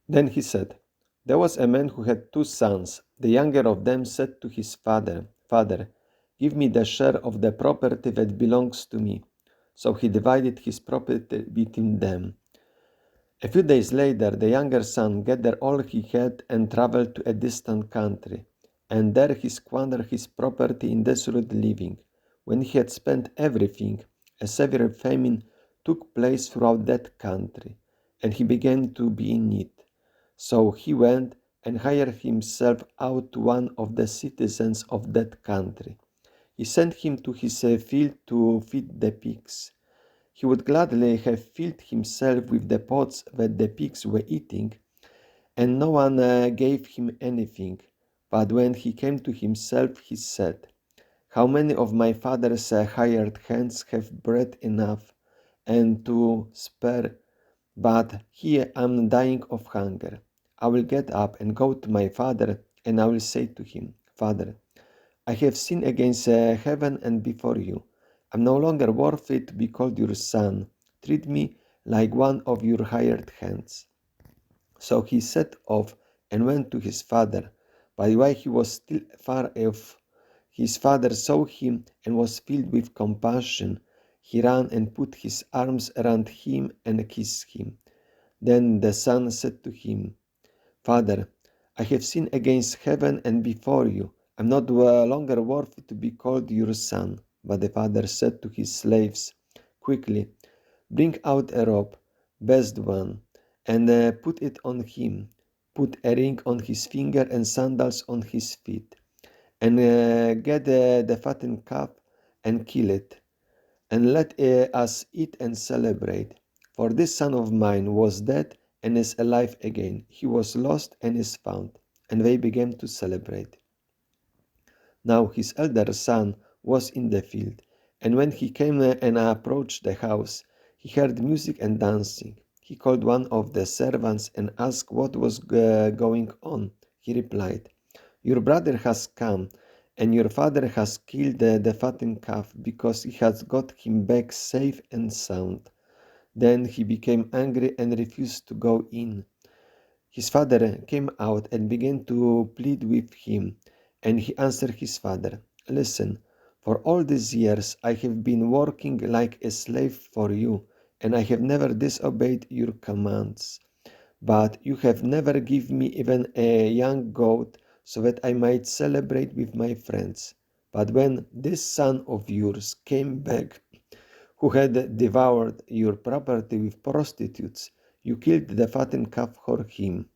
Then he said, There was a man who had 2 sons. The younger of them said to his father, Father, give me the share of the property that belongs to me. So he divided his property between them. A few days later, the younger son gathered all he had and traveled to a distant country, and there he squandered his property in desolate living. When he had spent everything, a severe famine took place throughout that country, and he began to be in need. So he went and hired himself out to one of the citizens of that country. He sent him to his field to feed the pigs. He would gladly have filled himself with the pods that the pigs were eating, and no one gave him anything. But when he came to himself, he said, How many of my father's hired hands have bread enough and to spare, but here I am dying of hunger. I will get up and go to my father, and I will say to him, Father, I have sinned against heaven and before you. I am no longer worthy to be called your son. Treat me like one of your hired hands. So he set off and went to his father. But while he was still far off, his father saw him and was filled with compassion. He ran and put his arms around him and kissed him. Then the son said to him, Father, I have sinned against heaven and before you. I am not longer worthy to be called your son. But the father said to his slaves, Quickly, bring out a robe, best one, and put it on him. Put a ring on his finger and sandals on his feet. And get the fattened calf and kill it. And let us eat and celebrate. For this son of mine was dead and is alive again. He was lost and is found. And they began to celebrate. Now his elder son was in the field, and when he came and approached the house, he heard music and dancing. He called one of the servants and asked what was going on. He replied, Your brother has come, and your father has killed the fattened calf because he has got him back safe and sound. Then he became angry and refused to go in. His father came out and began to plead with him, and he answered his father, Listen, for all these years I have been working like a slave for you, and I have never disobeyed your commands. But you have never given me even a young goat so that I might celebrate with my friends. But when this son of yours came back, who had devoured your property with prostitutes, you killed the fattened calf for him.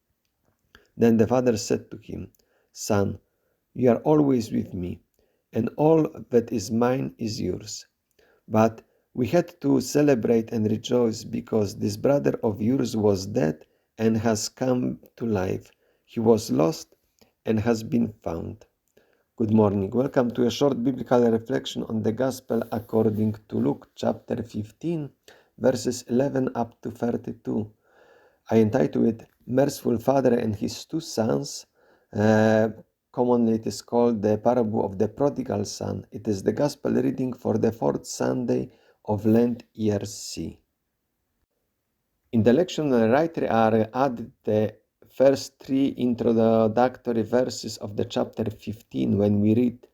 Then the father said to him, Son, you are always with me, and all that is mine is yours. But we had to celebrate and rejoice because this brother of yours was dead and has come to life. He was lost and has been found. Good morning. Welcome to a short biblical reflection on the Gospel according to Luke chapter 15, verses 11 up to 32. I entitled it Merciful Father and His 2 Sons. Commonly it is called the parable of the prodigal son. It is the Gospel reading for the 4th Sunday of Lent, year C. In the lection writer are added the first 3 introductory verses of the chapter 15 when we read,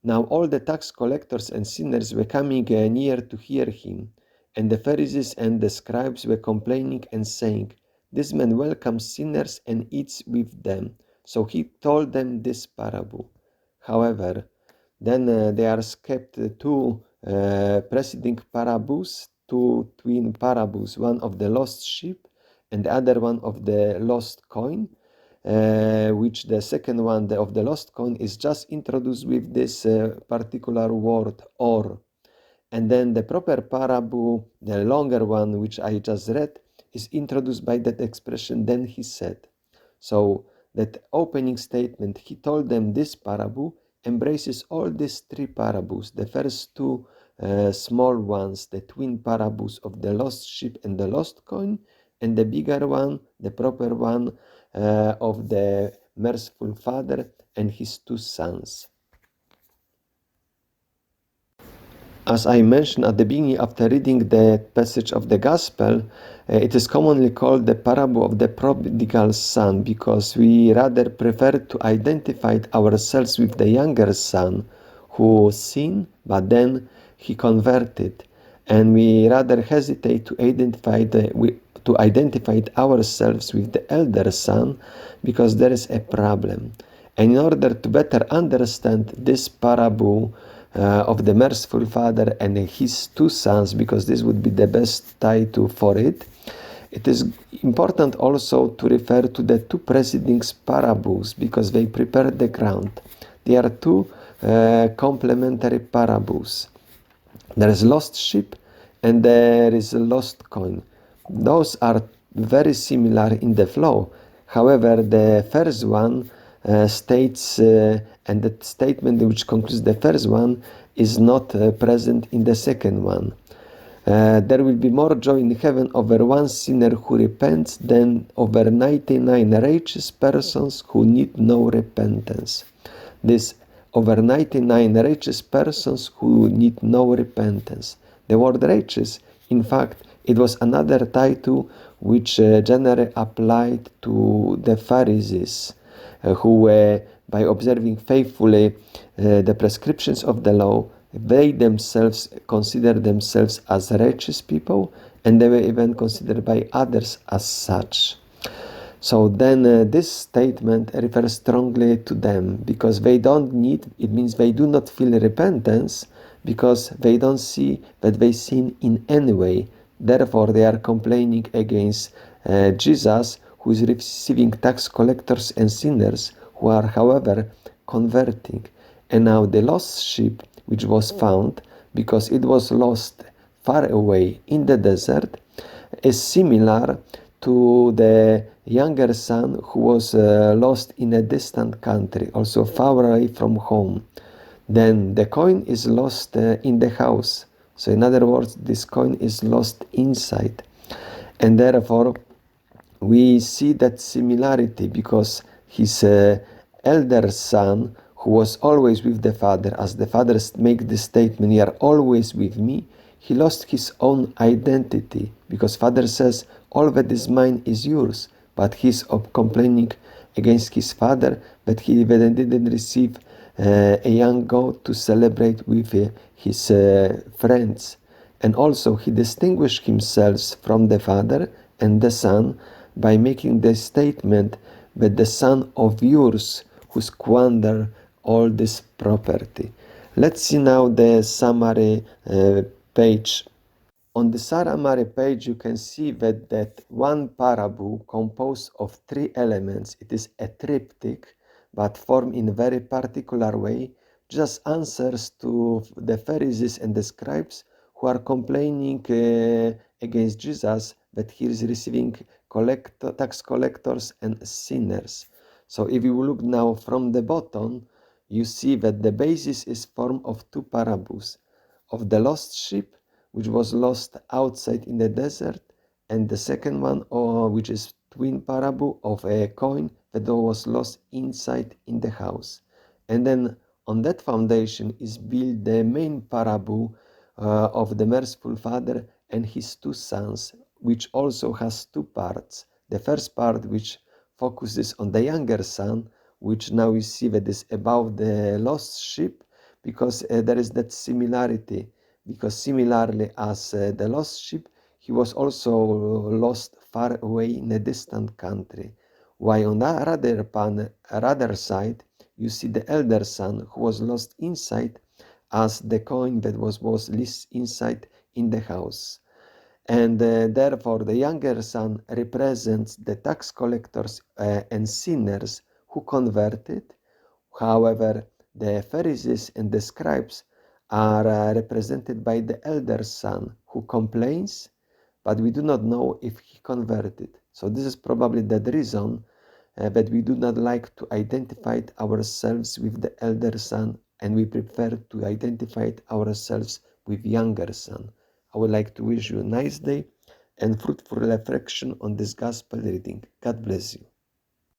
Now all the tax collectors and sinners were coming near to hear him, and the Pharisees and the scribes were complaining and saying, This man welcomes sinners and eats with them. So he told them this parable. However, then there are kept 2 preceding parables, 2 twin parables, one of the lost sheep and the other one of the lost coin, which the second one of the lost coin is just introduced with this particular word or. And then the proper parable, the longer one which I just read, is introduced by that expression, then he said. So that opening statement, he told them this parable, embraces all these 3 parables. The first 2 small ones, the twin parables of the lost sheep and the lost coin, and the bigger one, the proper one of the merciful father and his 2 sons. As I mentioned at the beginning, after reading the passage of the Gospel, it is commonly called the parable of the prodigal son, because we rather prefer to identify ourselves with the younger son who sinned, but then he converted, and we rather hesitate to identify ourselves with the elder son, because there is a problem. And in order to better understand this parable of the merciful father and his two sons, because this would be the best title for it, it is important also to refer to the two preceding parables, because they prepare the ground. They are two complementary parables. There is lost sheep and there is a lost coin. Those are very similar in the flow. However, the first one states, and the statement which concludes the first one is not present in the second one. There will be more joy in heaven over one sinner who repents than over 99 righteous persons who need no repentance. This over 99 righteous persons who need no repentance. The word righteous, in fact, it was another title which generally applied to the Pharisees, who by observing faithfully the prescriptions of the law, they themselves consider themselves as righteous people, and they were even considered by others as such. So then this statement refers strongly to them, because they don't need, it means they do not feel repentance, because they don't see that they sin in any way. Therefore they are complaining against Jesus, who is receiving tax collectors and sinners, who are however converting. And now the lost sheep, which was found because it was lost far away in the desert, is similar to the younger son who was lost in a distant country, also far away from home. Then the coin is lost in the house. So in other words, this coin is lost inside. And therefore, we see that similarity, because his elder son, who was always with the father, as the father makes the statement, "You are always with me," he lost his own identity, because father says, "All that is mine is yours," but he's complaining against his father that he didn't receive a young goat to celebrate with his friends. And also he distinguished himself from the father and the son by making the statement that the son of yours who squander all this property. Let's see now the summary page. On the summary page, you can see that one parable composed of three elements, it is a triptych, but formed in a very particular way, just answers to the Pharisees and the scribes who are complaining against Jesus that he is receiving tax collectors and sinners. So if you look now from the bottom, you see that the basis is formed of two parables, of the lost sheep, which was lost outside in the desert, and the second one, which is twin parable of a coin that was lost inside in the house. And then on that foundation is built the main parable of the merciful father and his two sons, which also has two parts. The first part, which focuses on the younger son, which now we see that is about the lost sheep, because there is that similarity, because similarly as the lost sheep, he was also lost far away in a distant country. While on the other side, you see the elder son who was lost inside as the coin that was lost inside in the house. And therefore the younger son represents the tax collectors and sinners who converted. However, the Pharisees and the scribes are represented by the elder son who complains, but we do not know if he converted. So this is probably the reason that we do not like to identify ourselves with the elder son, and we prefer to identify ourselves with younger son. I would like to wish you a nice day and fruitful reflection on this gospel reading. God bless you.